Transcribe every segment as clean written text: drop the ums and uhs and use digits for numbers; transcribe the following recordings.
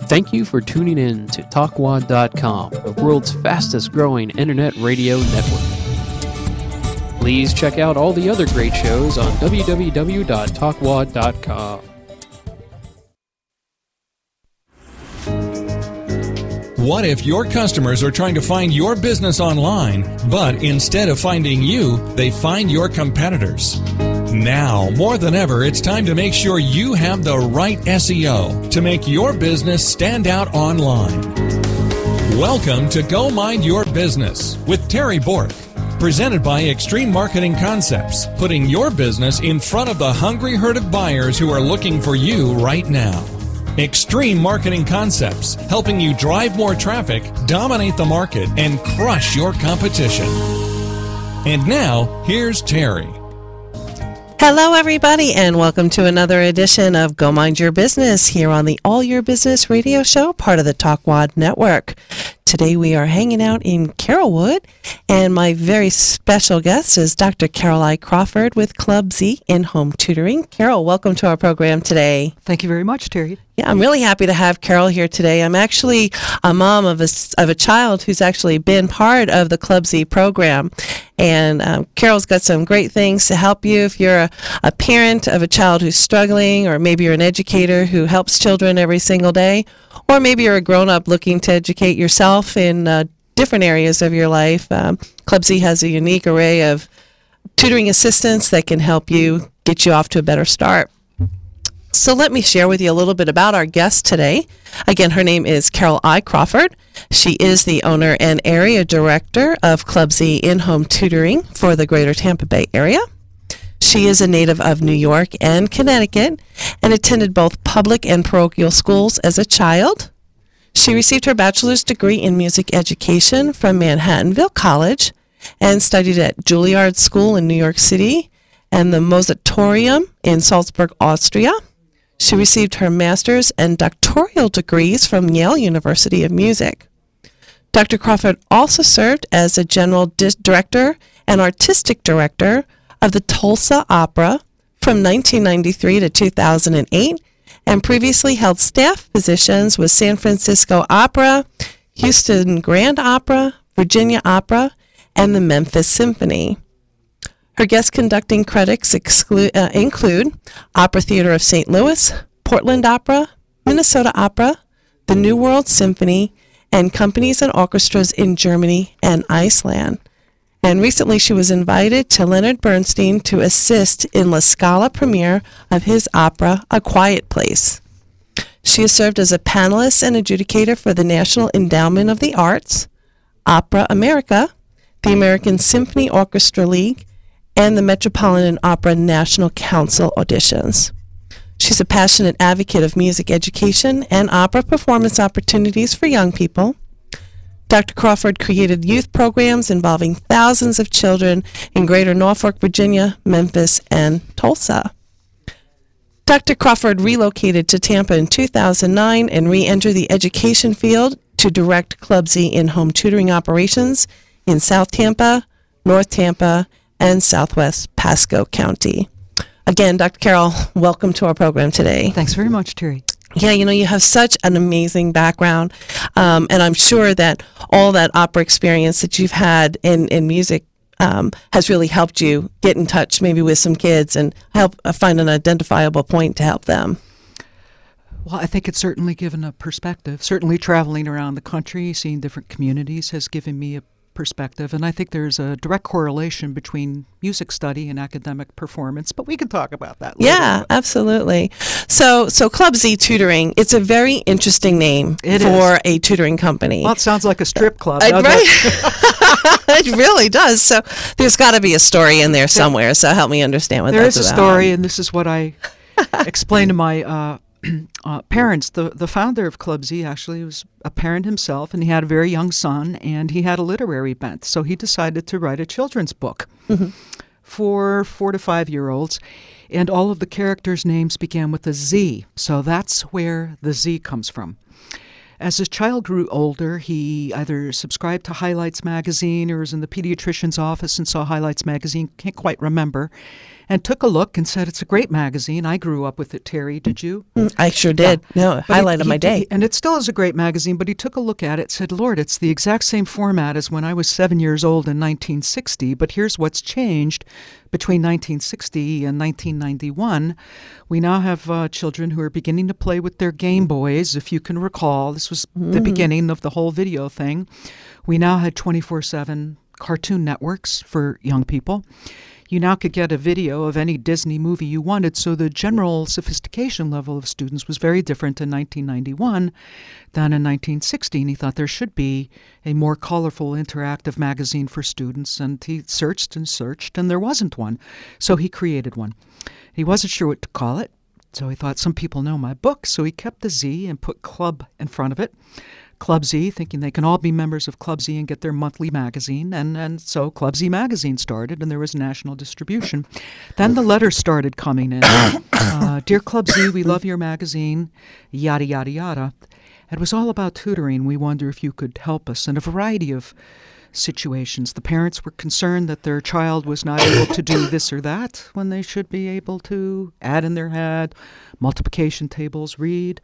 Thank you for tuning in to TalkWad.com, the world's fastest growing internet radio network. Please check out all the other great shows on www.talkwad.com. What if your customers are trying to find your business online, but instead of finding you, they find your competitors? Now, more than ever, it's time to make sure you have the right SEO to make your business stand out online. Welcome to Go Mind Your Business with Terry Bork, presented by Extreme Marketing Concepts, putting your business in front of the hungry herd of buyers who are looking for you right now. Extreme Marketing Concepts, helping you drive more traffic, dominate the market, and crush your competition. And now, here's Terry. Hello, everybody, and welcome to another edition of Go Mind Your Business here on the All Your Business radio show, part of the TalkWad Network. Today we are hanging out in Carrollwood, and my very special guest is Dr. Carol I Crawford with ClubZ in-home tutoring. Carol, welcome to our program today. Thank you very much, Terry. Yeah, I'm really happy to have Carol here today. I'm actually a mom of a child who's actually been part of the ClubZ program. And Carol's got some great things to help you if you're a parent of a child who's struggling, or maybe you're an educator who helps children every single day, or maybe you're a grown-up looking to educate yourself in different areas of your life. ClubZ has a unique array of tutoring assistants that can help you get you off to a better start. So let me share with you a little bit about our guest today. Again, her name is Carol I Crawford. She is the owner and area director of ClubZ in-home tutoring for the greater Tampa Bay area. She is a native of New York and Connecticut and attended both public and parochial schools as a child. She received her bachelor's degree in music education from Manhattanville College and studied at Juilliard School in New York City and the Mozartorium in Salzburg, Austria. She received her master's and doctoral degrees from Yale University of Music. Dr. Crawford also served as a general director and artistic director of the Tulsa Opera from 1993 to 2008, and previously held staff positions with San Francisco Opera, Houston Grand Opera, Virginia Opera, and the Memphis Symphony. Her guest conducting credits include Opera Theater of St. Louis, Portland Opera, Minnesota Opera, the New World Symphony, and companies and orchestras in Germany and Iceland. And recently she was invited to Leonard Bernstein to assist in La Scala premiere of his opera, A Quiet Place. She has served as a panelist and adjudicator for the National Endowment of the Arts, Opera America, the American Symphony Orchestra League, and the Metropolitan Opera National Council auditions. She's a passionate advocate of music education and opera performance opportunities for young people. Dr. Crawford created youth programs involving thousands of children in Greater Norfolk, Virginia, Memphis, and Tulsa. Dr. Crawford relocated to Tampa in 2009 and re-entered the education field to direct ClubZ in-home tutoring operations in South Tampa, North Tampa, and Southwest Pasco County. Again, Dr. Carol, welcome to our program today. Thanks very much, Terry. Yeah, you have such an amazing background, and I'm sure that all that opera experience that you've had in music has really helped you get in touch maybe with some kids and help find an identifiable point to help them. Well, I think it's certainly given a perspective. Certainly traveling around the country, seeing different communities has given me a perspective, and I think there's a direct correlation between music study and academic performance, but we can talk about that later. Yeah, absolutely. So ClubZ Tutoring, it's a very interesting name for a tutoring company. Well, it sounds like a strip club, doesn't right? it? It really does. So there's got to be a story in there somewhere, so help me understand what that's about. There is a story, and this is what I explained to my parents. The founder of ClubZ actually was a parent himself, and he had a very young son, and he had a literary bent. So he decided to write a children's book for 4 to 5-year-olds, and all of the characters' names began with a Z. So that's where the Z comes from. As his child grew older, he either subscribed to Highlights magazine or was in the pediatrician's office and saw Highlights magazine, can't quite remember. and took a look and said, it's a great magazine. I grew up with it, Terry. Did you? I sure did. Yeah. No, highlight of my day. And it still is a great magazine, but he took a look at it, said, Lord, it's the exact same format as when I was 7 years old in 1960, but here's what's changed between 1960 and 1991. We now have children who are beginning to play with their Game Boys, if you can recall. This was the beginning of the whole video thing. We now had 24/7 cartoon networks for young people. You now could get a video of any Disney movie you wanted, so the general sophistication level of students was very different in 1991 than in 1960. And he thought there should be a more colorful, interactive magazine for students, and he searched and searched, and there wasn't one. So he created one. He wasn't sure what to call it, so he thought some people know my book, so he kept the Z and put Club in front of it. ClubZ, thinking they can all be members of ClubZ and get their monthly magazine. And so ClubZ magazine started, and there was national distribution. Then the letters started coming in. Dear ClubZ, we love your magazine, yada, yada, yada. It was all about tutoring. We wonder if you could help us in a variety of situations. The parents were concerned that their child was not able to do this or that when they should be able to add in their head, multiplication tables, read.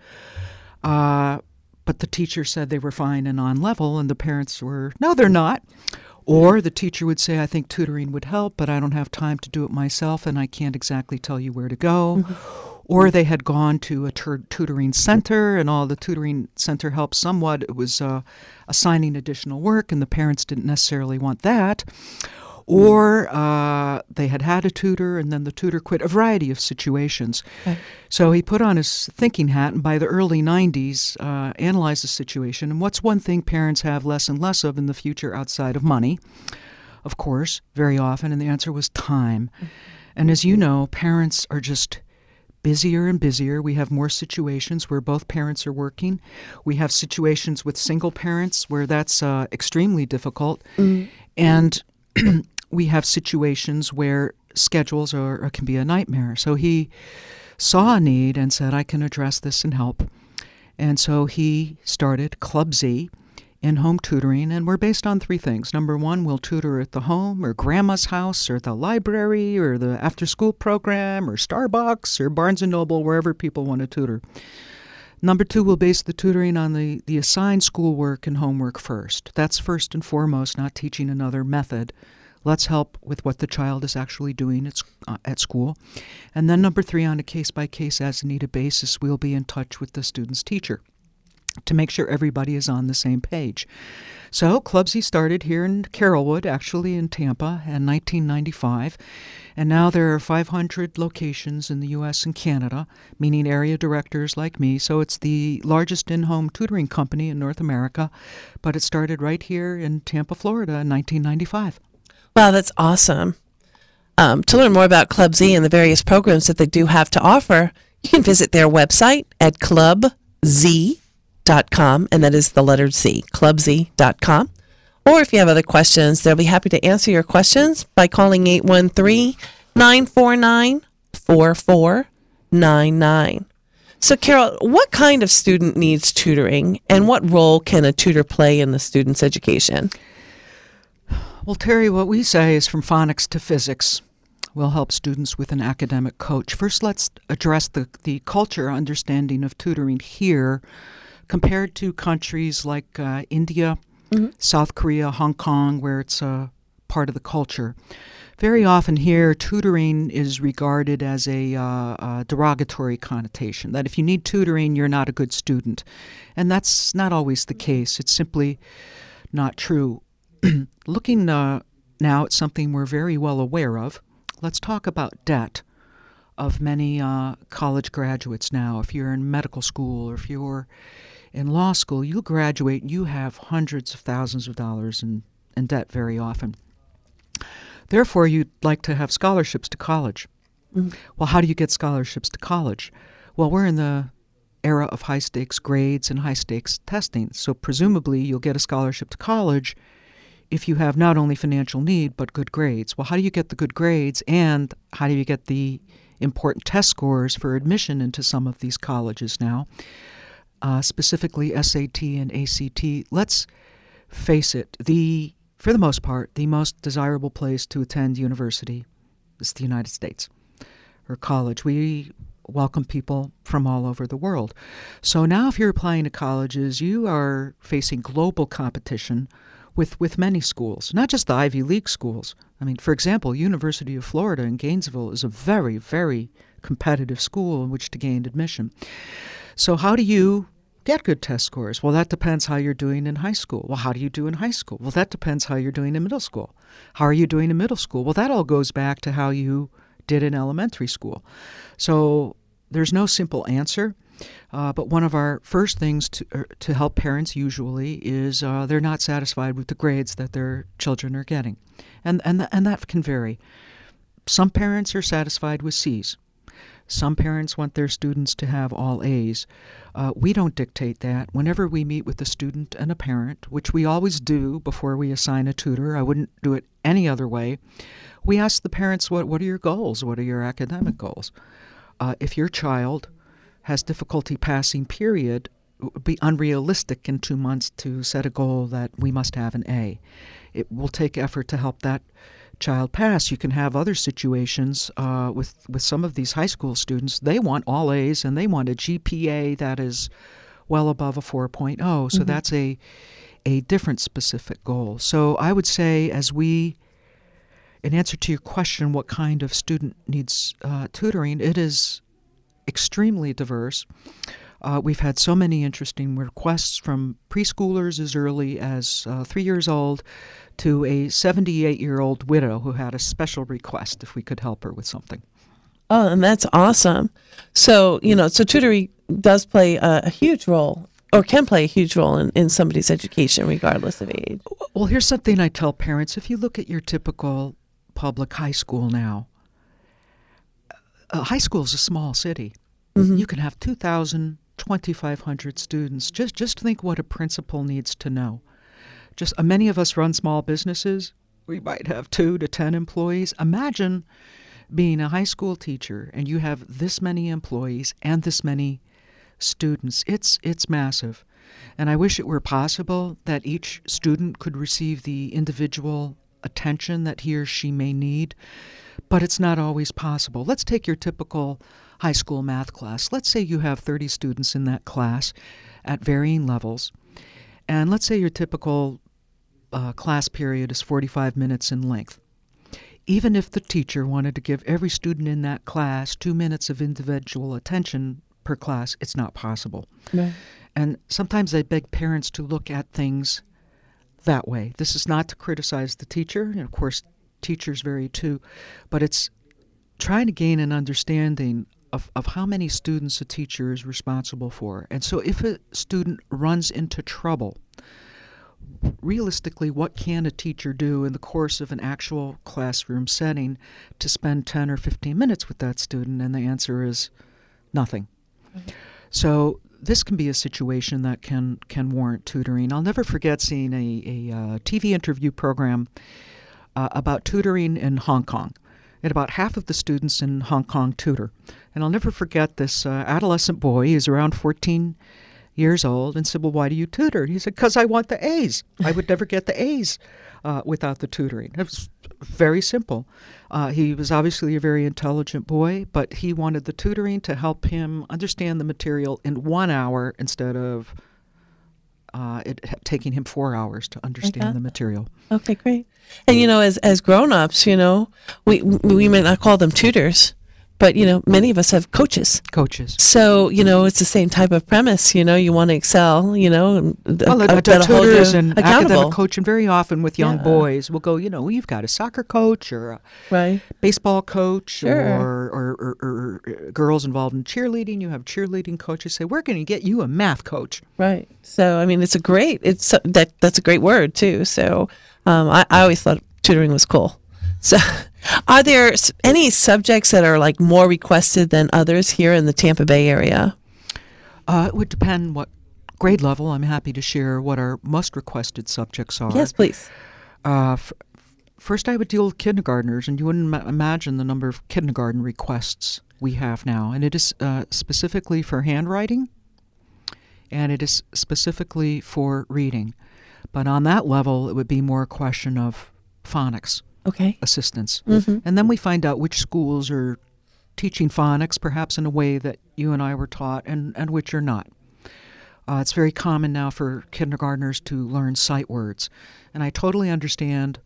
But the teacher said they were fine and on level, and the parents were, no, they're not. Or the teacher would say, I think tutoring would help, but I don't have time to do it myself, and I can't exactly tell you where to go. Or they had gone to a tutoring center, and all the tutoring center helped somewhat. It was assigning additional work, and the parents didn't necessarily want that. Or they had had a tutor, and then the tutor quit, a variety of situations. Okay. So he put on his thinking hat, and by the early 90s, analyzed the situation. And what's one thing parents have less and less of in the future outside of money? Of course, very often, and the answer was time. And as you know, parents are just busier and busier. We have more situations where both parents are working. We have situations with single parents where that's extremely difficult. And we have situations where schedules can be a nightmare. So he saw a need and said, I can address this and help. And so he started ClubZ, in-home tutoring, and we're based on three things. Number one, we'll tutor at the home or grandma's house or the library or the after-school program or Starbucks or Barnes & Noble, wherever people want to tutor. Number two, we'll base the tutoring on the assigned schoolwork and homework first. That's first and foremost, not teaching another method. Let's help with what the child is actually doing at school. And then number three, on a case-by-case, as-needed basis, we'll be in touch with the student's teacher to make sure everybody is on the same page. So ClubZ started here in Carrollwood, actually in Tampa, in 1995. And now there are 500 locations in the U.S. and Canada, meaning area directors like me. So it's the largest in-home tutoring company in North America. But it started right here in Tampa, Florida in 1995. Wow, that's awesome. To learn more about ClubZ and the various programs that they do have to offer, you can visit their website at ClubZ.com, and that is the letter Z, ClubZ.com. Or if you have other questions, they'll be happy to answer your questions by calling 813-949-4499. So, Carol, what kind of student needs tutoring, and what role can a tutor play in the student's education? Well, Terry, what we say is from phonics to physics. We'll help students with an academic coach. First, let's address the culture understanding of tutoring here compared to countries like India, South Korea, Hong Kong, where it's a part of the culture. Very often here, tutoring is regarded as a derogatory connotation, that if you need tutoring, you're not a good student. And that's not always the case. It's simply not true. Looking now at something we're very well aware of, let's talk about debt of many college graduates now. If you're in medical school or if you're in law school, you graduate and you have hundreds of thousands of dollars in debt very often. Therefore, you'd like to have scholarships to college. Well, how do you get scholarships to college? Well, we're in the era of high-stakes grades and high-stakes testing, so presumably you'll get a scholarship to college if you have not only financial need, but good grades. Well, how do you get the good grades, and how do you get the important test scores for admission into some of these colleges now, specifically SAT and ACT? Let's face it, for the most part, the most desirable place to attend university is the United States. or college. We welcome people from all over the world. So now if you're applying to colleges, you are facing global competition with many schools, not just the Ivy League schools. I mean, for example, University of Florida in Gainesville is a very, very competitive school in which to gain admission. So how do you get good test scores? Well, that depends how you're doing in high school. Well, how do you do in high school? Well, that depends how you're doing in middle school. How are you doing in middle school? Well, that all goes back to how you did in elementary school. So there's no simple answer. But one of our first things to help parents usually is they're not satisfied with the grades that their children are getting. And that can vary. Some parents are satisfied with C's. Some parents want their students to have all A's. We don't dictate that. Whenever we meet with a student and a parent, which we always do before we assign a tutor, I wouldn't do it any other way, we ask the parents, what are your goals? What are your academic goals? If your child has difficulty passing, period, it would be unrealistic in 2 months to set a goal that we must have an A. It will take effort to help that child pass. You can have other situations with some of these high school students. They want all A's and they want a GPA that is well above a 4.0. So that's a different specific goal. So I would say, in answer to your question, what kind of student needs tutoring, it is extremely diverse. We've had so many interesting requests from preschoolers as early as 3 years old to a 78-year-old widow who had a special request if we could help her with something. Oh, and that's awesome. So, so tutoring does play a huge role, or can play a huge role in somebody's education regardless of age. Well, here's something I tell parents. If you look at your typical public high school now, high school is a small city. You can have 2,000, 2,500 students. Just think what a principal needs to know. Many of us run small businesses. We might have 2 to 10 employees. Imagine being a high school teacher and you have this many employees and this many students. It's massive. And I wish it were possible that each student could receive the individual attention that he or she may need, but it's not always possible. Let's take your typical high school math class. Let's say you have 30 students in that class at varying levels, and let's say your typical class period is 45 minutes in length. Even if the teacher wanted to give every student in that class 2 minutes of individual attention per class, it's not possible. Right. And sometimes I beg parents to look at things that way. This is not to criticize the teacher, and of course teachers vary too, but it's trying to gain an understanding of how many students a teacher is responsible for. And so if a student runs into trouble, realistically, what can a teacher do in the course of an actual classroom setting to spend 10 or 15 minutes with that student? And the answer is nothing. So this can be a situation that can warrant tutoring. I'll never forget seeing a TV interview program about tutoring in Hong Kong. And about half of the students in Hong Kong tutor. And I'll never forget this adolescent boy. He's around 14 years old and said, well, why do you tutor? He said, because I want the A's. I would never get the A's without the tutoring. It was very simple. He was obviously a very intelligent boy, but he wanted the tutoring to help him understand the material in 1 hour instead of it taking him 4 hours to understand the material. Okay, great. And, as grown-ups, we may not call them tutors, but, many of us have coaches. So, it's the same type of premise, you want to excel, and a tutor is an academic coach, and very often with young boys, we'll go, you've got a soccer coach or a baseball coach or girls involved in cheerleading. You have cheerleading coaches say, we're going to get you a math coach. Right. So, that's a great word, too. So I always thought tutoring was cool. So are there any subjects that are more requested than others here in the Tampa Bay area? It would depend what grade level. I'm happy to share what our most requested subjects are. Yes, please. First, I would deal with kindergartners, and you wouldn't imagine the number of kindergarten requests we have now. And it is specifically for handwriting, and it is specifically for reading. But on that level, it would be more a question of phonics. Okay. Assistance. Mm-hmm. And then we find out which schools are teaching phonics, perhaps in a way that you and I were taught, and which you're not. It's very common now for kindergartners to learn sight words, and I totally understand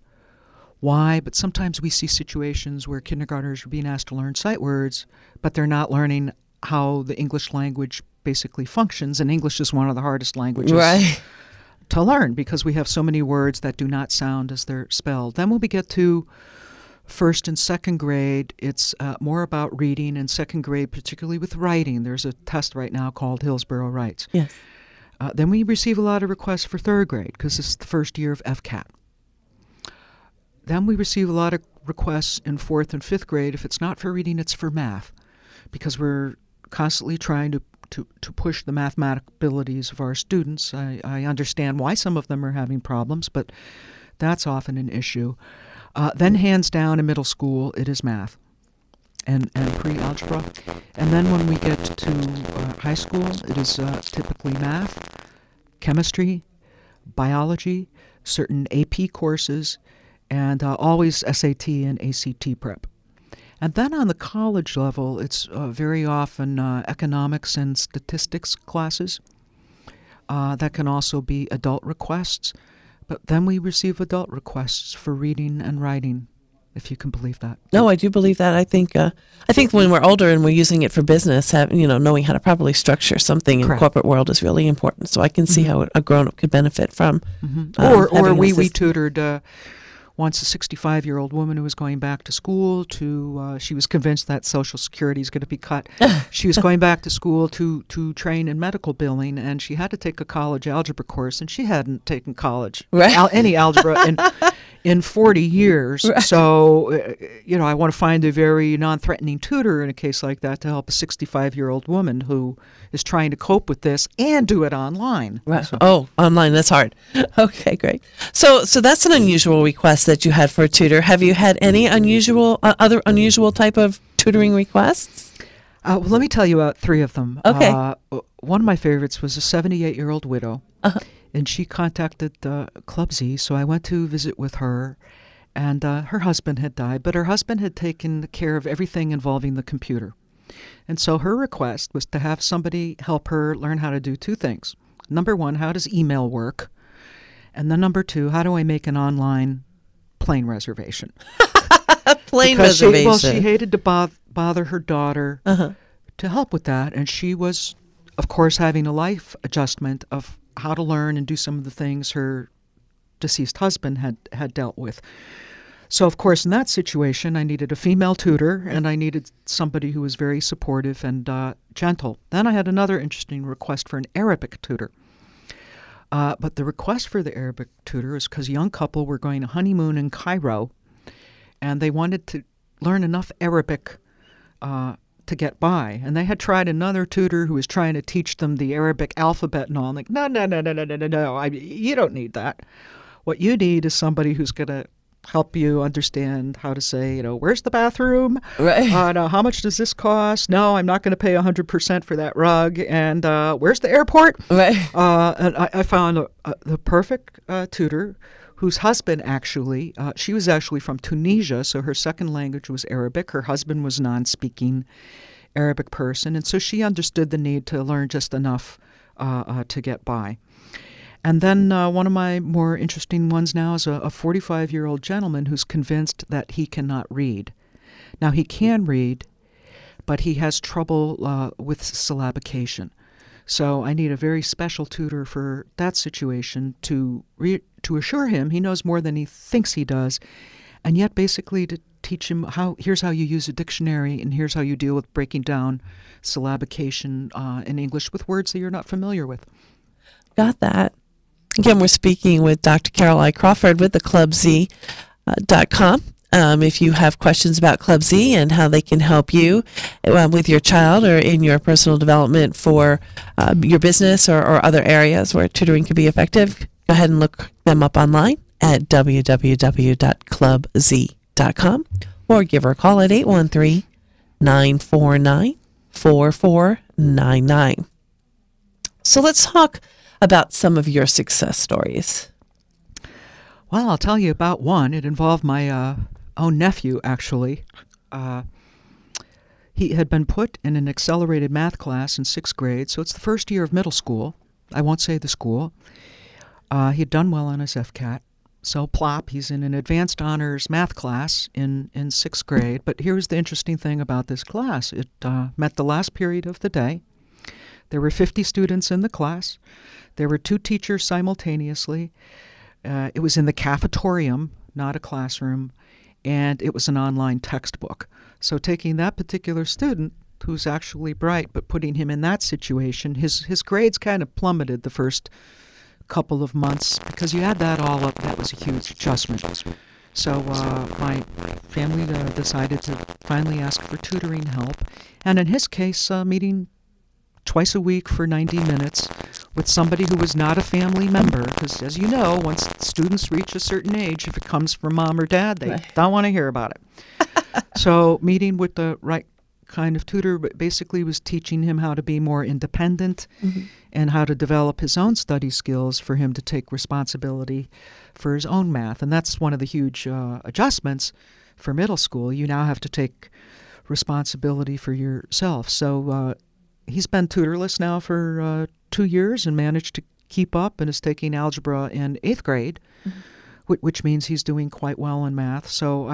why, but sometimes we see situations where kindergartners are being asked to learn sight words, but they're not learning how the English language basically functions, and English is one of the hardest languages to learn because we have so many words that do not sound as they're spelled. Then when we get to first and second grade, it's more about reading. In second grade, particularly with writing, there's a test right now called Hillsborough Writes. Yes. Then we receive a lot of requests for third grade because it's the first year of FCAT. Then we receive a lot of requests in fourth and fifth grade. If it's not for reading, it's for math, because we're constantly trying to push the mathematic abilities of our students. I understand why some of them are having problems, but that's often an issue. Then hands down in middle school, it is math and pre-algebra. And then when we get to high school, it is typically math, chemistry, biology, certain AP courses, and always SAT and ACT prep. And then on the college level, it's very often economics and statistics classes. That can also be adult requests. But then we receive adult requests for reading and writing, if you can believe that. No, I do believe that. I think when we're older and we're using it for business, knowing how to properly structure something in the corporate world is really important. So I can see how a grown-up could benefit from. Or we tutored once a 65-year-old woman who was going back to school she was convinced that Social Security is going to be cut. She was going back to school to train in medical billing, and she had to take a college algebra course, and she hadn't taken any algebra in 40 years. Right. So, I want to find a very non-threatening tutor in a case like that to help a 65-year-old woman who is trying to cope with this and do it online. Right. So. Online, that's hard. Okay, great. So that's an unusual request that you had for a tutor. Have you had any other unusual type of tutoring requests? Well, let me tell you about three of them. Okay. One of my favorites was a 78-year-old widow, and she contacted ClubZ, so I went to visit with her, and her husband had died, but her husband had taken care of everything involving the computer. And so her request was to have somebody help her learn how to do two things. Number one, how does email work? And then number two, how do I make an online plane reservation? Reservation. She hated to bother her daughter to help with that. And she was, of course, having a life adjustment of how to learn and do some of the things her deceased husband had dealt with. So, of course, in that situation, I needed a female tutor, and I needed somebody who was very supportive and gentle. Then I had another interesting request for an Arabic tutor. But the request for the Arabic tutor is because a young couple were going to honeymoon in Cairo, and they wanted to learn enough Arabic to get by. And they had tried another tutor who was trying to teach them the Arabic alphabet and all. I'm like, no, you don't need that. What you need is somebody who's going to help you understand how to say, where's the bathroom? Right. How much does this cost? No, I'm not going to pay 100% for that rug. And where's the airport? Right. And I found the perfect tutor whose husband actually, she was actually from Tunisia, so her second language was Arabic. Her husband was a non-speaking Arabic person, and so she understood the need to learn just enough to get by. And then one of my more interesting ones now is a 45-year-old gentleman who's convinced that he cannot read. Now, he can read, but he has trouble with syllabication. So I need a very special tutor for that situation to assure him he knows more than he thinks he does, and yet basically to teach him here's how you use a dictionary, and here's how you deal with breaking down syllabication in English with words that you're not familiar with. Got that. Again, we're speaking with Dr. Carol I Crawford with the ClubZ.com. If you have questions about ClubZ and how they can help you with your child or in your personal development for your business or other areas where tutoring can be effective, go ahead and look them up online at www.clubz.com or give her a call at 813-949-4499. So let's talk about some of your success stories. Well, I'll tell you about one. It involved my own nephew, actually. He had been put in an accelerated math class in 6th grade, so it's the first year of middle school. I won't say the school. He had done well on his FCAT. So plop, he's in an advanced honors math class in 6th grade. But here's the interesting thing about this class. It met the last period of the day. There were 50 students in the class. There were 2 teachers simultaneously. It was in the cafetorium, not a classroom, and it was an online textbook. So taking that particular student, who's actually bright, but putting him in that situation, his grades kind of plummeted the first couple of months, because you add that all up, that was a huge adjustment. So my family decided to finally ask for tutoring help, and in his case, meeting twice a week for 90 minutes with somebody who was not a family member, because as you know, once students reach a certain age, if it comes from mom or dad, they don't want to hear about it. So meeting with the right kind of tutor basically was teaching him how to be more independent and how to develop his own study skills for him to take responsibility for his own math. And that's one of the huge adjustments for middle school. You now have to take responsibility for yourself. So he's been tutorless now for 2 years and managed to keep up, and is taking algebra in 8th grade, which means he's doing quite well in math. So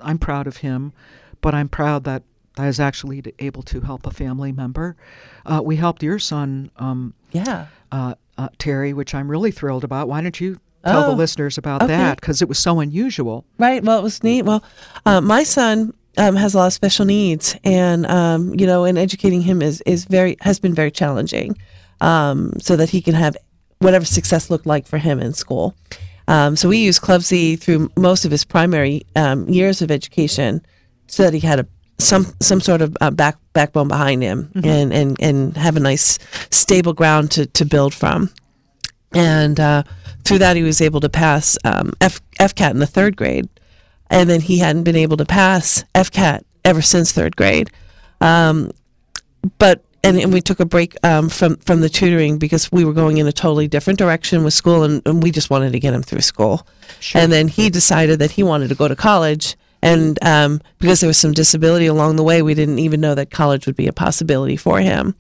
I'm proud of him, but I'm proud that I was actually able to help a family member. We helped your son, Terry, which I'm really thrilled about. Why don't you tell the listeners about that? Because it was so unusual. Right. Well, it was neat. Well, my son has a lot of special needs, and and educating him has been very challenging, so that he can have whatever success looked like for him in school. So we use ClubZ through most of his primary years of education, so that he had some sort of backbone behind him, and have a nice stable ground to build from. And through that, he was able to pass FCAT in the 3rd grade. And then he hadn't been able to pass FCAT ever since 3rd grade. But we took a break from the tutoring, because we were going in a totally different direction with school, and we just wanted to get him through school. Sure. And then he decided that he wanted to go to college. And because there was some disability along the way, we didn't even know that college would be a possibility for him.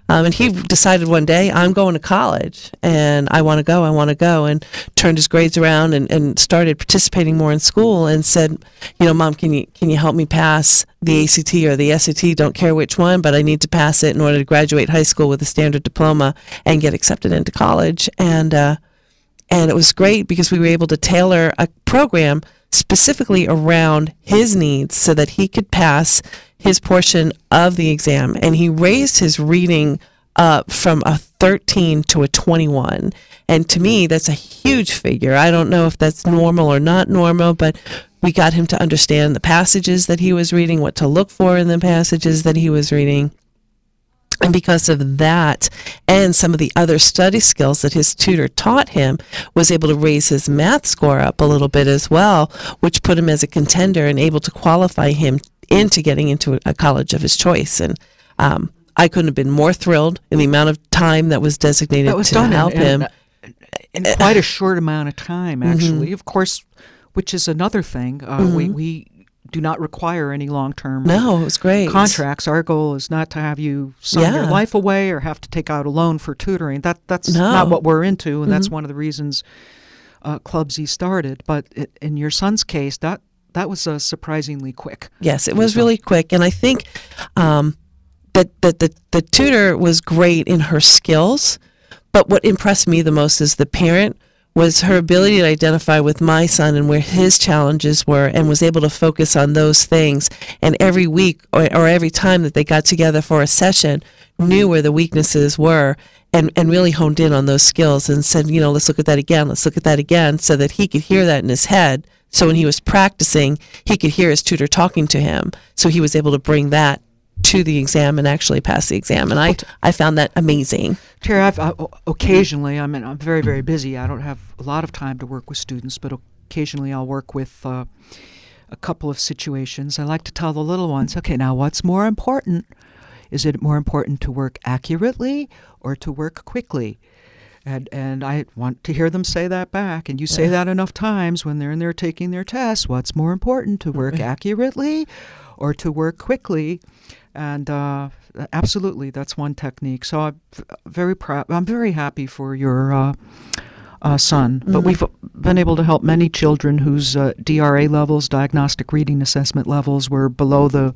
And he decided one day, I'm going to college, and I want to go, and turned his grades around and started participating more in school, and said, Mom, can you help me pass the ACT or the SAT? Don't care which one, but I need to pass it in order to graduate high school with a standard diploma and get accepted into college. And it was great, because we were able to tailor a program specifically around his needs so that he could pass his portion of the exam. And he raised his reading up from a 13 to a 21. And to me, that's a huge figure. I don't know if that's normal or not normal, but we got him to understand the passages that he was reading, what to look for in the passages that he was reading. And because of that, and some of the other study skills that his tutor taught him, was able to raise his math score up a little bit as well, which put him as a contender and able to qualify him into getting into a college of his choice. And I couldn't have been more thrilled in the amount of time that was designated to help him. In quite a short amount of time, actually. Of course, which is another thing. We do not require any long-term it was great. contracts. Our goal is not to have you sign your life away or have to take out a loan for tutoring. That's not what we're into, and that's one of the reasons ClubZ started. But in your son's case, that was surprisingly quick. Yes, it was really quick, and I think that the tutor was great in her skills, but what impressed me the most as the parent was her ability to identify with my son and where his challenges were, and was able to focus on those things. And every week or every time that they got together for a session, knew where the weaknesses were, and really honed in on those skills and said, let's look at that again, so that he could hear that in his head. So when he was practicing, he could hear his tutor talking to him. So he was able to bring that to the exam and actually pass the exam. And I found that amazing. Terry, I've occasionally, I'm very, very busy. I don't have a lot of time to work with students, but occasionally I'll work with a couple of situations. I like to tell the little ones, okay, now what's more important? Is it more important to work accurately or to work quickly? And I want to hear them say that back. And you say that enough times when they're in there taking their tests. What's more important, to work accurately or to work quickly? And absolutely, that's one technique. So I'm very proud. I'm very happy for your son. But we've been able to help many children whose DRA levels, diagnostic reading assessment levels, were below the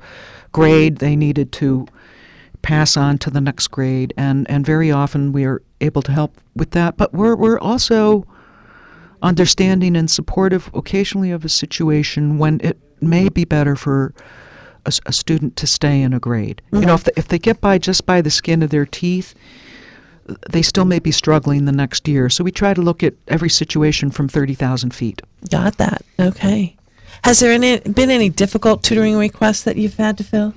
grade they needed to pass on to the next grade. And very often we are able to help with that. But we're also understanding and supportive occasionally of a situation when it may be better for a student to stay in a grade. You know, if they get by just by the skin of their teeth, they still may be struggling the next year. So we try to look at every situation from 30,000 feet. Got that. Okay. Has there been any difficult tutoring requests that you've had to fill?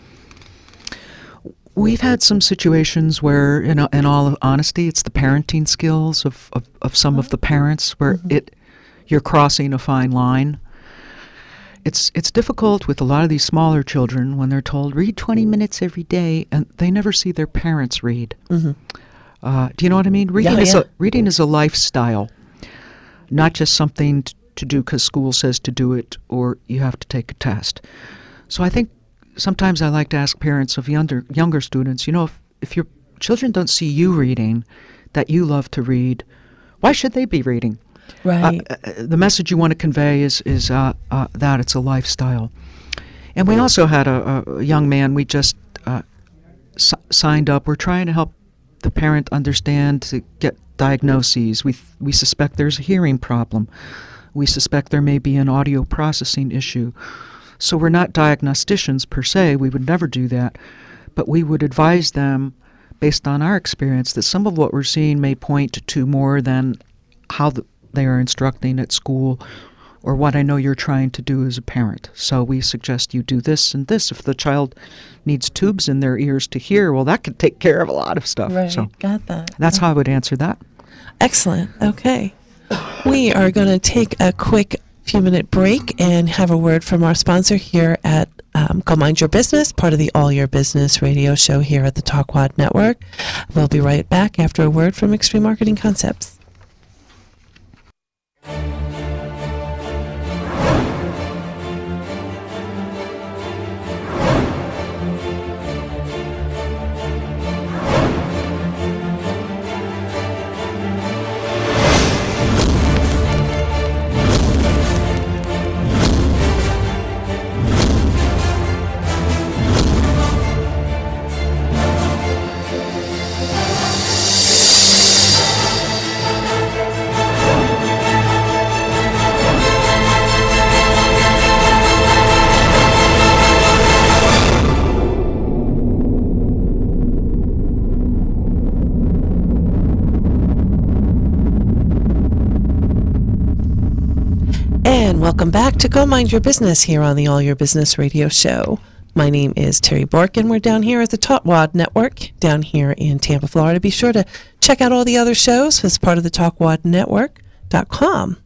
We've had some situations where, in all honesty, it's the parenting skills of some of the parents where you're crossing a fine line. It's difficult with a lot of these smaller children when they're told, read 20 minutes every day, and they never see their parents read. Do you know what I mean? Reading is a lifestyle, not just something to do because school says to do it or you have to take a test. So I think sometimes I like to ask parents of younger students, if your children don't see you reading, that you love to read, why should they be reading? Right. The message you want to convey is that it's a lifestyle. And we also had a young man we just signed up. We're trying to help the parent understand to get diagnoses. We suspect there's a hearing problem. We suspect there may be an audio processing issue. So we're not diagnosticians per se. We would never do that. But we would advise them, based on our experience, that some of what we're seeing may point to more than how they are instructing at school or what I know you're trying to do as a parent. So we suggest you do this and this. If the child needs tubes in their ears to hear, well, that could take care of a lot of stuff. Right, so got that. That's how I would answer that. Excellent. Okay. We are going to take a quick few-minute break and have a word from our sponsor here at Go Mind Your Business, part of the All Your Business radio show here at the Talkwad Network. We'll be right back after a word from Extreme Marketing Concepts. And welcome back to Go Mind Your Business here on the All Your Business radio show. My name is Terry Bork, and we're down here at the Talkwad Network down here in Tampa, Florida. Be sure to check out all the other shows as part of the TalkwadNetwork.com.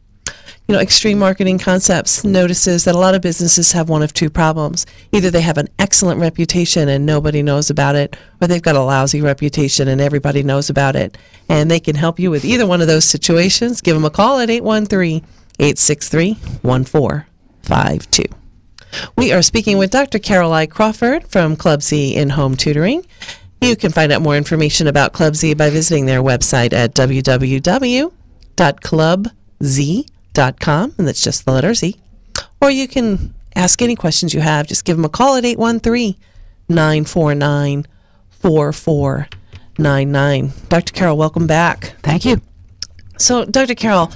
Extreme Marketing Concepts notices that a lot of businesses have one of two problems. Either they have an excellent reputation and nobody knows about it, or they've got a lousy reputation and everybody knows about it. And they can help you with either one of those situations. Give them a call at 813-863-1452. We are speaking with Dr. Carol I Crawford from ClubZ in-home tutoring. You can find out more information about ClubZ by visiting their website at www.clubz.com, and that's just the letter Z. Or you can ask any questions you have. Just give them a call at 813-949-4499. Dr. Carol, welcome back. Thank you. So, Dr. Carol,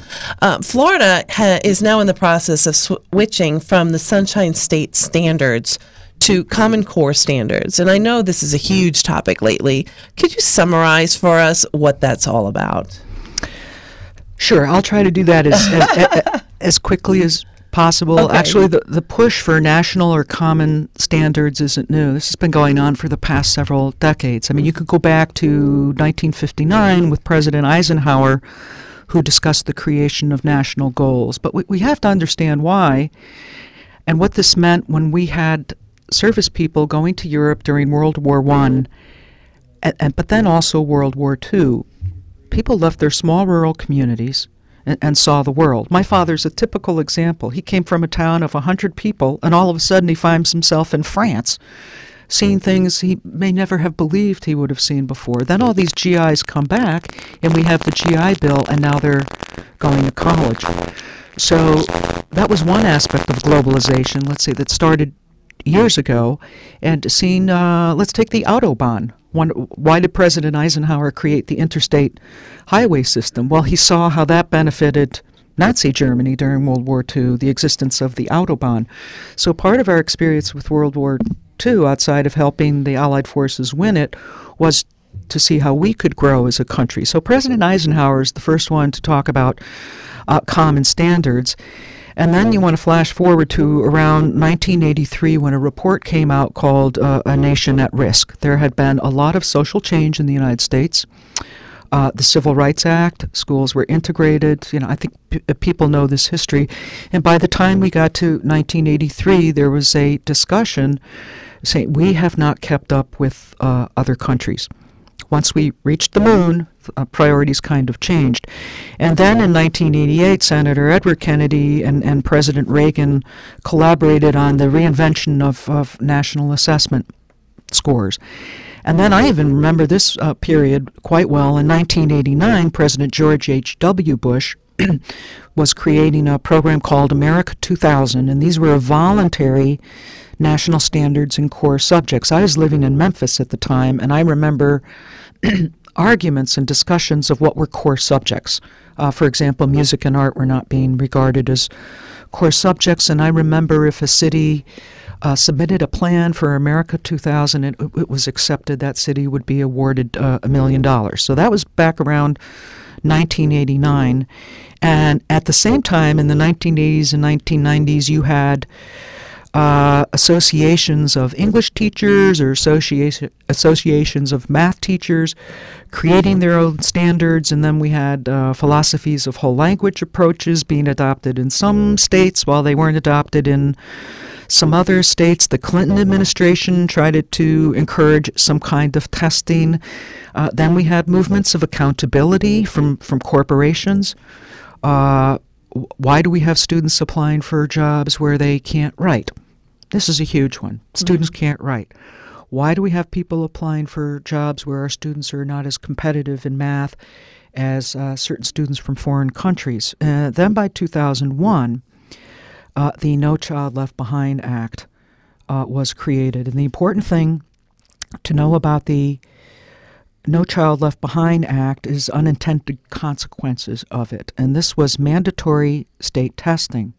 Florida is now in the process of switching from the Sunshine State standards to Common Core standards. And I know this is a huge topic lately. Could you summarize for us what that's all about? Sure. I'll try to do that as quickly as possible. Okay. Actually, the push for national or common standards isn't new. This has been going on for the past several decades. I mean, you could go back to 1959 with President Eisenhower, who discussed the creation of national goals. But we have to understand why and what this meant when we had service people going to Europe during World War I, but then also World War II. People left their small rural communities and saw the world. My father's a typical example. He came from a town of 100 people, and all of a sudden he finds himself in France, seeing things he may never have believed he would have seen before. Then all these GIs come back, and we have the GI Bill, and now they're going to college. So that was one aspect of globalization, let's say, that started years ago. And seeing, let's take the Autobahn. Why did President Eisenhower create the interstate highway system? Well, he saw how that benefited Nazi Germany during World War II, the existence of the Autobahn. So part of our experience with World War II, outside of helping the Allied forces win it, was to see how we could grow as a country. So President Eisenhower is the first one to talk about common standards. And then you want to flash forward to around 1983 when a report came out called A Nation at Risk. There had been a lot of social change in the United States. The Civil Rights Act, schools were integrated. I think people know this history. And by the time we got to 1983, there was a discussion saying we have not kept up with other countries. Once we reached the moon, priorities kind of changed. And then in 1988, Senator Edward Kennedy and President Reagan collaborated on the reinvention of national assessment scores. And then I even remember this period quite well. In 1989, President George H.W. Bush was creating a program called America 2000, and these were voluntary national standards in core subjects. I was living in Memphis at the time, and I remember arguments and discussions of what were core subjects. For example, music and art were not being regarded as core subjects, and I remember if a city submitted a plan for America 2000 and it was accepted, that city would be awarded $1 million. So that was back around 1989. And at the same time, in the 1980s and 1990s, you had associations of English teachers or associations of math teachers creating their own standards, and then we had philosophies of whole language approaches being adopted in some states while they weren't adopted in some other states. The Clinton administration tried to encourage some kind of testing. Then we had movements of accountability from corporations. Why do we have students applying for jobs where they can't write? This is a huge one. Students can't write. Why do we have people applying for jobs where our students are not as competitive in math as certain students from foreign countries? Then by 2001, the No Child Left Behind Act was created. And the important thing to know about the No Child Left Behind Act is unintended consequences of it. And this was mandatory state testing.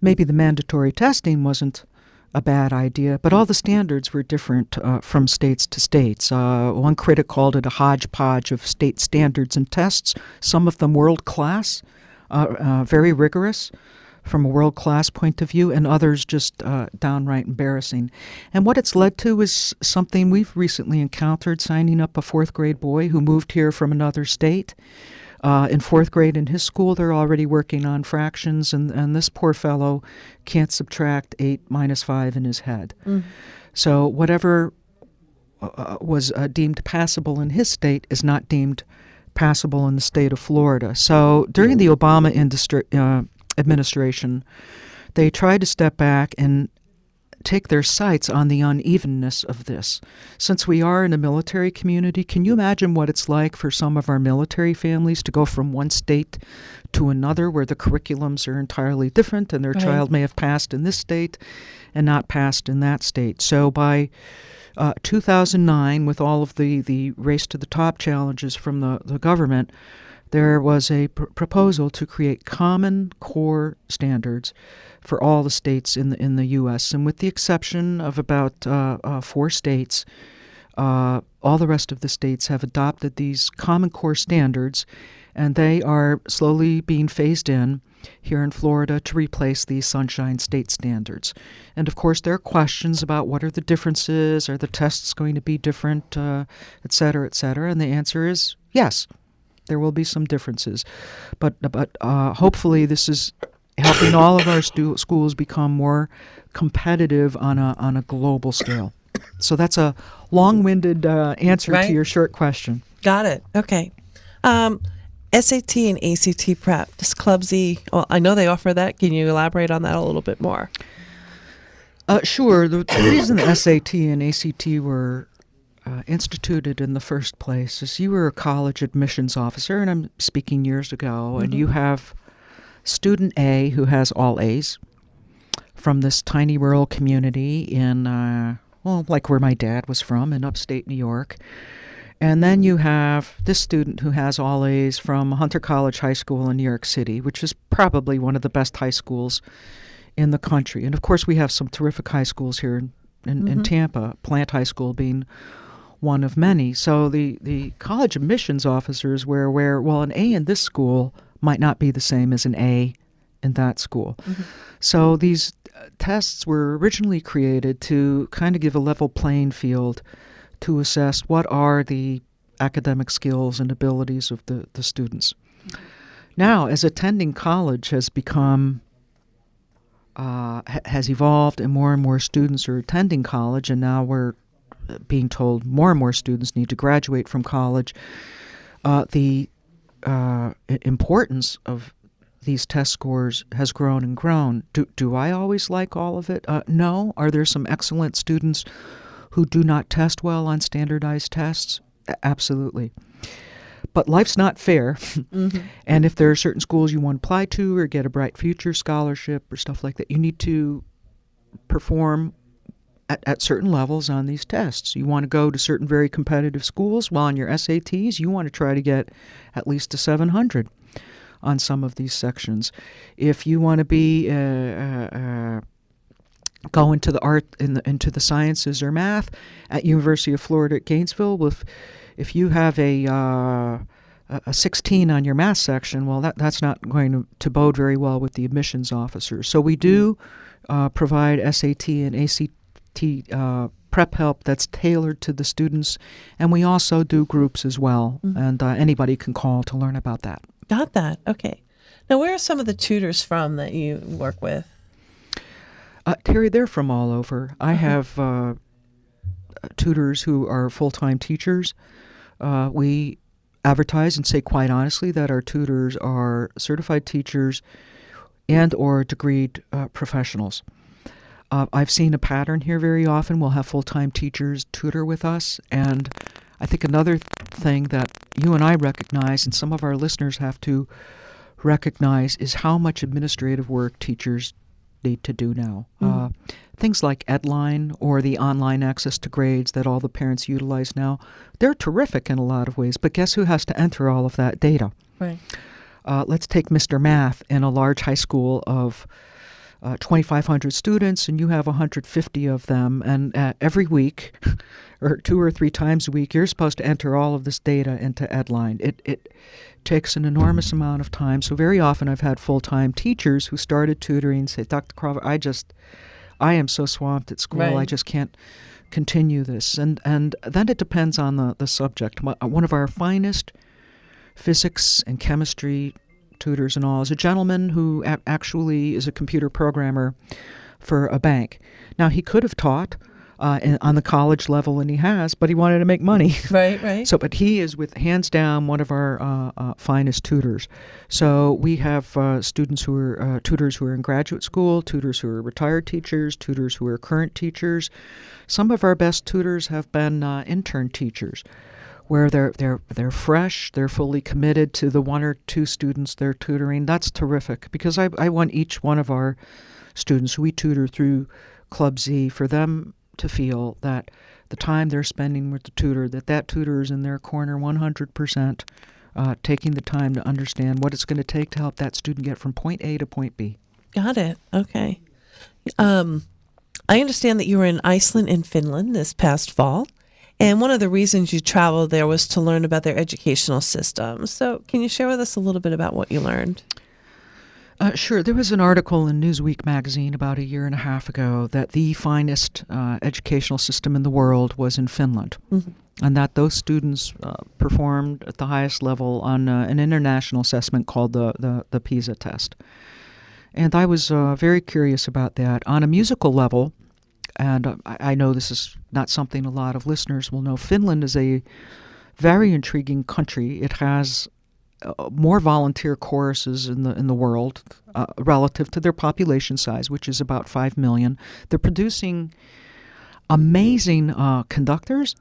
Maybe the mandatory testing wasn't a bad idea, but all the standards were different from states to states. One critic called it a hodgepodge of state standards and tests, some of them world-class, very rigorous from a world-class point of view, and others just downright embarrassing. And what it's led to is something we've recently encountered, signing up a fourth-grade boy who moved here from another state. In fourth grade in his school, they're already working on fractions, and this poor fellow can't subtract 8 minus 5 in his head. So whatever was deemed passable in his state is not deemed passable in the state of Florida. So during the Obama administration, they tried to step back and take their sights on the unevenness of this. Since we are in a military community, can you imagine what it's like for some of our military families to go from one state to another where the curriculums are entirely different and their child may have passed in this state and not passed in that state? So by 2009, with all of the race to the top challenges from the government, there was a proposal to create common core standards for all the states in the U.S. And with the exception of about 4 states, all the rest of the states have adopted these common core standards, and they are slowly being phased in here in Florida to replace the Sunshine State standards. And of course, there are questions about what are the differences, are the tests going to be different, et cetera, and the answer is yes. There will be some differences, but hopefully this is helping all of our schools become more competitive on a global scale. So that's a long-winded answer to your short question. Got it. Okay. SAT and ACT prep. Does ClubZ? Well, I know they offer that. Can you elaborate on that a little bit more? Sure. The reason the SAT and ACT were instituted in the first place is you were a college admissions officer, and I'm speaking years ago, and you have student A who has all A's from this tiny rural community in, like where my dad was from in upstate New York. And then you have this student who has all A's from Hunter College High School in New York City, which is probably one of the best high schools in the country. And of course, we have some terrific high schools here in Tampa, Plant High School being one of many. So the college admissions officers were aware, well, an A in this school might not be the same as an A in that school. So these tests were originally created to kind of give a level playing field to assess what are the academic skills and abilities of the students. Now, as attending college has become, has evolved, and more students are attending college, and now we're being told more and more students need to graduate from college, the importance of these test scores has grown and grown. Do I always like all of it? No. Are there some excellent students who do not test well on standardized tests? Absolutely. But life's not fair. And if there are certain schools you want to apply to or get a Bright Future scholarship or stuff like that, you need to perform at certain levels on these tests. You want to go to certain very competitive schools. Well, on your SATs, you want to try to get at least a 700 on some of these sections. If you want to be go into the art, into the sciences or math at University of Florida at Gainesville, if you have a 16 on your math section, well, that's not going to bode very well with the admissions officers. So we do provide SAT and ACT prep help that's tailored to the students, and we also do groups as well, and anybody can call to learn about that. Got that. Okay. Now, where are some of the tutors from that you work with? Terry, they're from all over. I have tutors who are full-time teachers. We advertise and say quite honestly that our tutors are certified teachers and or degreed professionals. I've seen a pattern here very often. We'll have full-time teachers tutor with us, and I think another thing that you and I recognize, and some of our listeners have to recognize, is how much administrative work teachers need to do now. Things like Edline or the online access to grades that all the parents utilize now, they're terrific in a lot of ways, but guess who has to enter all of that data? Right. Let's take Mr. Math in a large high school of 2,500 students, and you have 150 of them, and every week or 2 or 3 times a week, you're supposed to enter all of this data into Edline. It takes an enormous amount of time. So very often I've had full-time teachers who started tutoring and say, Dr. Crawford, I am so swamped at school, Right. I just can't continue this. And then it depends on the subject. One of our finest physics and chemistry tutors and all is a gentleman who actually is a computer programmer for a bank. Now, he could have taught on the college level, and he has, but he wanted to make money. Right. So, but he is, with hands down, one of our finest tutors. So we have students who are tutors who are in graduate school, tutors who are retired teachers, tutors who are current teachers. Some of our best tutors have been intern teachers, where they're fresh, they're fully committed to the 1 or 2 students they're tutoring. That's terrific, because I want each one of our students who we tutor through ClubZ, for them to feel that the time they're spending with the tutor, that tutor is in their corner 100%, taking the time to understand what it's going to take to help that student get from point A to point B. Got it. Okay. I understand that you were in Iceland and Finland this past fall, and one of the reasons you traveled there was to learn about their educational system. So can you share with us a little bit about what you learned? Sure. There was an article in Newsweek magazine about 1.5 years ago that the finest educational system in the world was in Finland, and that those students performed at the highest level on an international assessment called the PISA test. And I was very curious about that. On a musical level, and I know this is not something a lot of listeners will know, Finland is a very intriguing country. It has more volunteer choruses in the world relative to their population size, which is about 5 million. They're producing amazing conductors.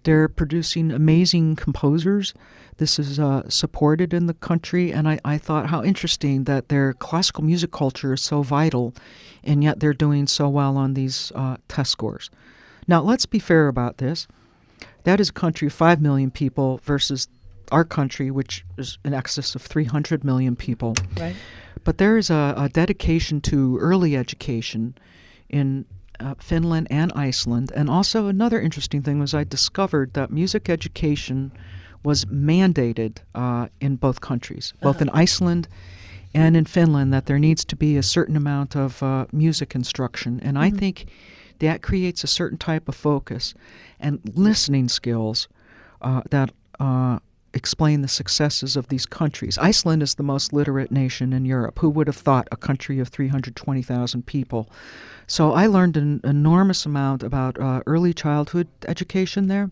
They're producing amazing composers. This is supported in the country, and I thought how interesting that their classical music culture is so vital, and yet they're doing so well on these test scores. Now, let's be fair about this. That is a country of 5 million people versus our country, which is in excess of 300 million people. Right. But there is a dedication to early education in Finland and Iceland. And also another interesting thing was I discovered that music education was mandated in both countries, both in Iceland and in Finland, that there needs to be a certain amount of music instruction. And I think that creates a certain type of focus and listening skills that explain the successes of these countries. Iceland is the most literate nation in Europe. Who would have thought, a country of 320,000 people? So I learned an enormous amount about early childhood education there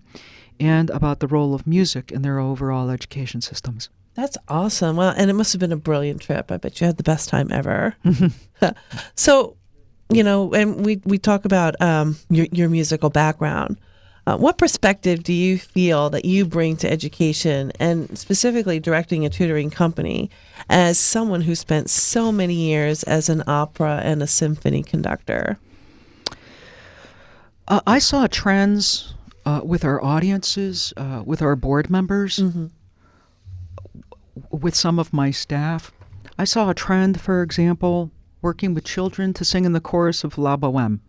and about the role of music in their overall education systems. That's awesome. Well, and it must have been a brilliant trip. I bet you had the best time ever. So, and we talk about your musical background. What perspective do you feel that you bring to education, and specifically directing a tutoring company, as someone who spent so many years as an opera and a symphony conductor? I saw trends with our audiences, with our board members, with some of my staff. I saw a trend, for example, working with children to sing in the chorus of La Boheme.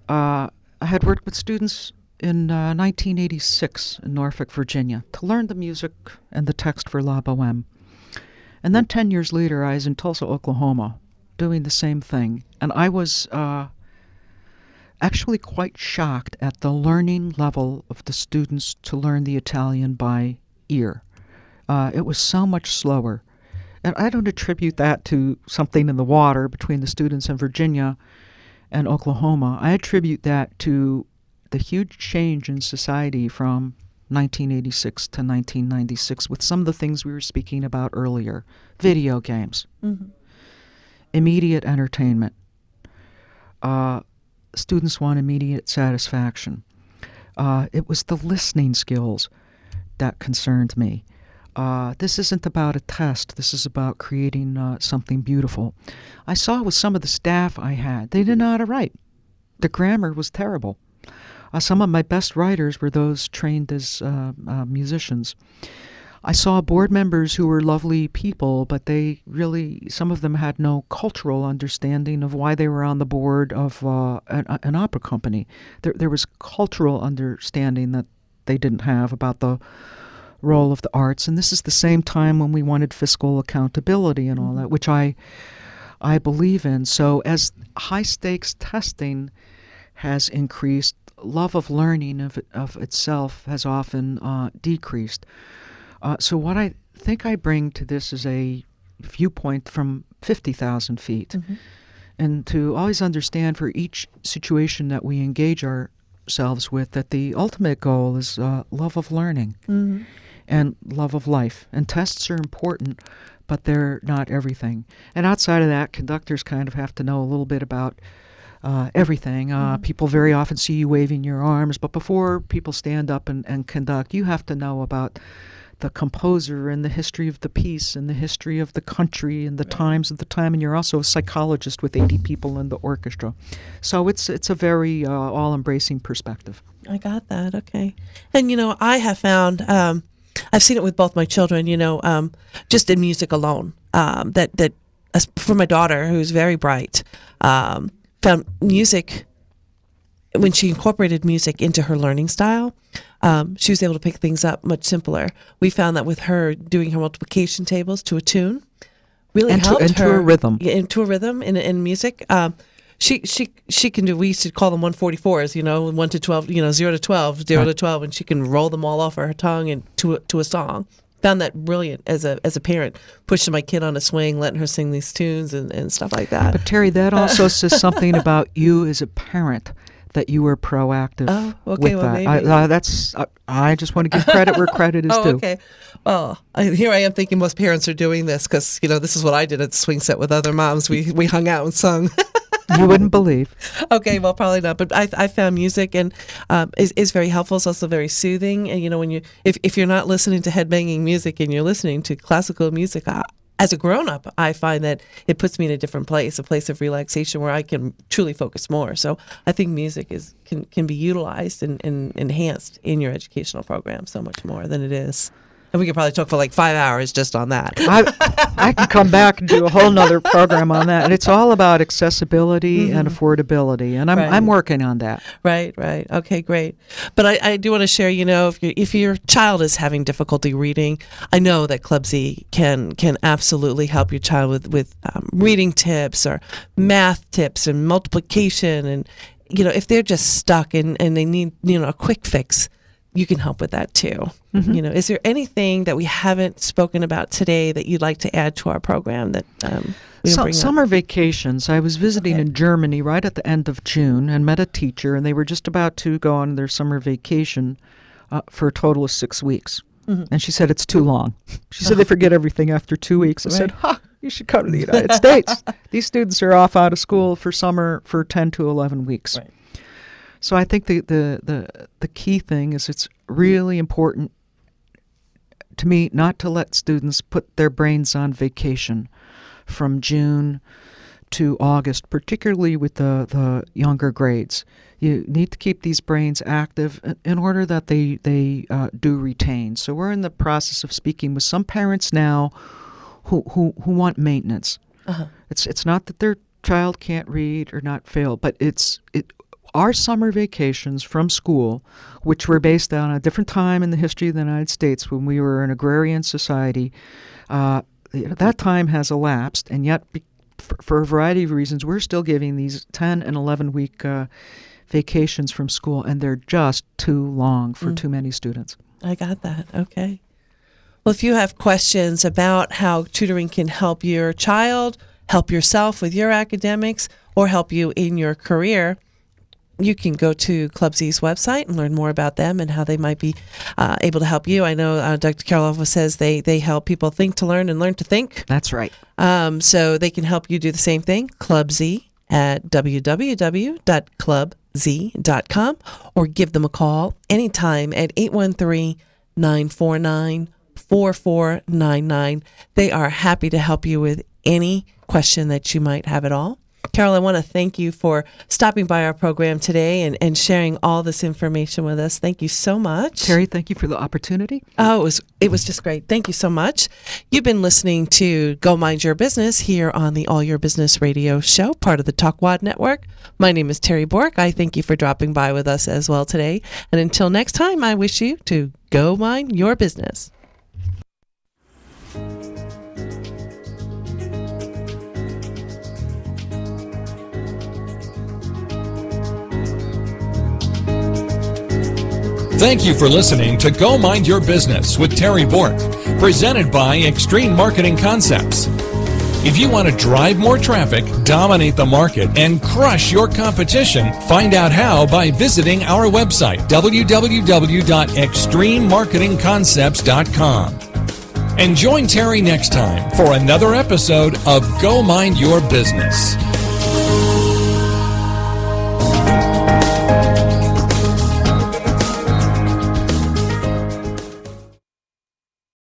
I had worked with students in 1986 in Norfolk, Virginia, to learn the music and the text for La Boheme. And then 10 years later, I was in Tulsa, Oklahoma, doing the same thing. And I was actually quite shocked at the learning level of the students to learn the Italian by ear. It was so much slower. And I don't attribute that to something in the water between the students in Virginia and Oklahoma. I attribute that to the huge change in society from 1986 to 1996 with some of the things we were speaking about earlier. Video games, immediate entertainment. Students want immediate satisfaction. It was the listening skills that concerned me. This isn't about a test. This is about creating something beautiful. I saw with some of the staff I had, they didn't know how to write. The grammar was terrible. Some of my best writers were those trained as musicians. I saw board members who were lovely people, but they really, some of them had no cultural understanding of why they were on the board of an opera company. There was cultural understanding that they didn't have about the role of the arts, and this is the same time when we wanted fiscal accountability and all that, which I believe in. So as high-stakes testing has increased, love of learning of itself has often decreased. So what I think I bring to this is a viewpoint from 50,000 feet, and to always understand for each situation that we engage ourselves with that the ultimate goal is love of learning. And love of life. And tests are important, but they're not everything. And outside of that, conductors kind of have to know a little bit about everything. People very often see you waving your arms, but before people stand up and conduct, you have to know about the composer and the history of the piece and the history of the country and the times of the time. And you're also a psychologist with 80 people in the orchestra. So it's a very all-embracing perspective. I got that. Okay. And, I have found... I've seen it with both my children, just in music alone, that for my daughter, who's very bright, found music, when she incorporated music into her learning style, she was able to pick things up much simpler. We found that with her doing her multiplication tables to a tune, really helped her. Into a rhythm. Into a rhythm in music. She can do, we used to call them 144s, 1 to 12, 0 to 12, 0 to 12, and she can roll them all off her tongue and to a song. Found that brilliant as a parent, pushing my kid on a swing, letting her sing these tunes and stuff like that. But Terry, that also says something about you as a parent, that you were proactive okay, with well, that. maybe. I just want to give credit where credit is due. Okay. Well, here I am thinking most parents are doing this because, this is what I did at the swing set with other moms. We hung out and sung. You wouldn't believe. Okay, well, probably not. But I found music and is very helpful. It's also very soothing. And, when if you're not listening to headbanging music and you're listening to classical music, as a grown-up, I find that it puts me in a different place, a place of relaxation where I can truly focus more. So I think music can be utilized and enhanced in your educational program so much more than it is. And we could probably talk for like 5 hours just on that. I can come back and do a whole nother program on that. And it's all about accessibility and affordability. And I'm working on that. Right. Okay, great. But I do want to share, if your child is having difficulty reading, I know that ClubZ can absolutely help your child with reading tips or math tips and multiplication. And, if they're just stuck and they need, a quick fix, you can help with that too. Mm-hmm. Is there anything that we haven't spoken about today that you'd like to add to our program that summer vacations? I was visiting in Germany right at the end of June and met a teacher, and they were just about to go on their summer vacation for a total of 6 weeks. Mm-hmm. And she said, it's too long. She said they forget everything after 2 weeks. I said, you should come to the United States. These students are off out of school for summer for 10 to 11 weeks. Right. So I think the key thing is it's really important to me not to let students put their brains on vacation from June to August, particularly with the younger grades. You need to keep these brains active in order that they do retain. So we're in the process of speaking with some parents now who want maintenance. Uh-huh. It's not that their child can't read or not fail, but our summer vacations from school, which were based on a different time in the history of the United States when we were an agrarian society, that time has elapsed, and yet for a variety of reasons, we're still giving these 10 and 11-week vacations from school, and they're just too long for too many students. I got that. Okay. Well, if you have questions about how tutoring can help your child, help yourself with your academics, or help you in your career, you can go to ClubZ's website and learn more about them and how they might be able to help you. I know Dr. Karloff says they help people think to learn and learn to think. That's right. So they can help you do the same thing. ClubZ at www.clubz.com, or give them a call anytime at 813-949-4499. They are happy to help you with any question that you might have at all. Carol, I want to thank you for stopping by our program today and sharing all this information with us. Thank you so much. Terry, thank you for the opportunity. Oh, it was just great. Thank you so much. You've been listening to Go Mind Your Business here on the All Your Business Radio Show, part of the Talkwad Network. My name is Terry Bork. I thank you for dropping by with us as well today. And until next time, I wish you to go mind your business. Thank you for listening to Go Mind Your Business with Terry Bork, presented by Extreme Marketing Concepts. If you want to drive more traffic, dominate the market, and crush your competition, find out how by visiting our website, www.extrememarketingconcepts.com. And join Terry next time for another episode of Go Mind Your Business.